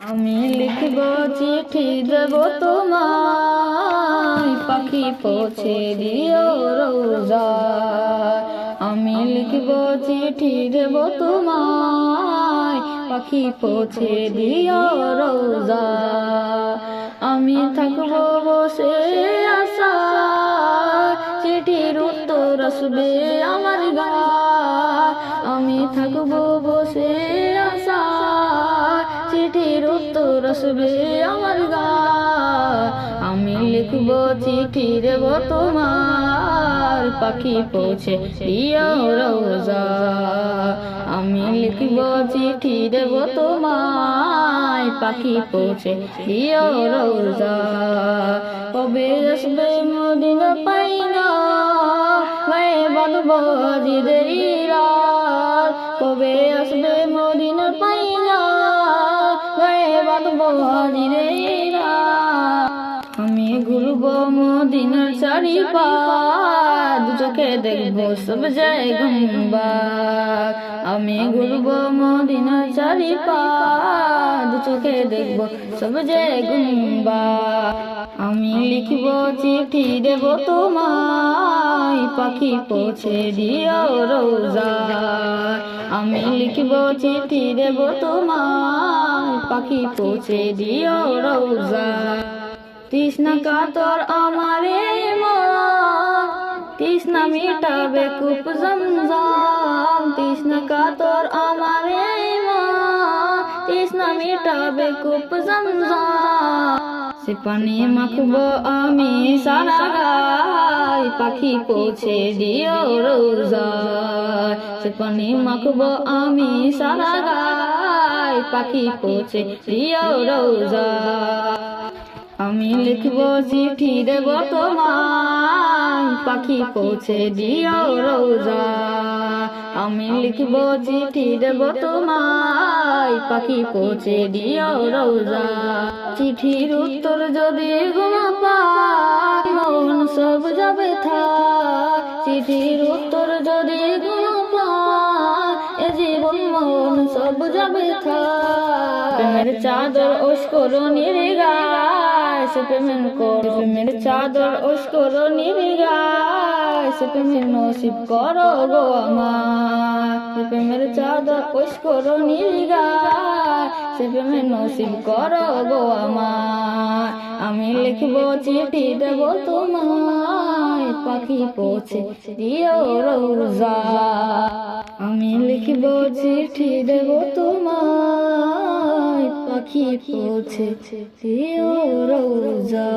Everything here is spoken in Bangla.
আমি লিখব চিঠি দেব তোমায়, পাখি পৌঁছে দিও রোজা। আমি লিখব চিঠি দেব তোমায়, পাখি পৌঁছে দিও রোজা। আমি থাকব বসে আশায়, চিঠির উত্তর আসবে আমার গায়। আমি থাকব বসে আশায়, চিঠির উত্তর আসবে আমার গায়। আমি লিখব চিঠি দেব তোমার, পাখি পৌঁছে দিও রোজা। আমি লিখব চিঠি দেব তোমায়, পাখি পৌঁছে দিও রোজা। কবে আসবে মদিনা পাই না, গায়ে বাঁধব জিদের রাত। কবে আসবে মদিনা পাই না, গায়ে বাঁধব জিদের রাত। আমি ঘুরব মদিনার চারিপাশ, দু চোখে দেখব সব জায়গায়। আমি ঘুরব মদিনার চারিপাশ, দু চোখে দেখব সব জায়গায়। আমি লিখব চিঠি দেব তোমায়, পাখি পৌঁছে দিও রোজা। আমি লিখব চিঠি দেব তোমায়, পাখি পৌঁছে দিও রোজা। তৃষ্ণা কাতর আমার মন, তৃষ্ণা মিটাবে কূপ জমজম। তৃষ্ণা কাতর আমার মন, তৃষ্ণা মিটাবে কূপ জমজম। সে পানি মাখব আমি সারা গায়, পাখি পৌঁছে দিও রোজা। সে পানি মাখব আমি সারা গায়, পাখি পৌঁছে দিও রোজা। আমি লিখব চিঠি দেব তোমায়, পাখি পৌঁছে দিও রোজা। আমি লিখব চিঠি দেব তোমায়, পাখি পৌঁছে দিও রোজা। চিঠির উত্তর যদি গোনা পাই, মন সব যাবে থাক। চিঠির উত্তর যদি গোনা পাই, এ জীবন মন সব যাবে থাক। প্রেমের চাদর ওস্করণীর গায়, সে প্রেমের করো। প্রেমের চাদর ওস্করণীর গায়, সে প্রেমের নসিব করো গো আমার। প্রেমের চাদর ওস্করণীর গায়, সে প্রেমের নসিব করো গো আমার। আমি লিখব চিঠি দেব তোমায়, পাখি পৌঁছে দিও রোজা। আমি লিখব চিঠি দেব তোমায়, পাখি পৌঁছে দিও রোজা।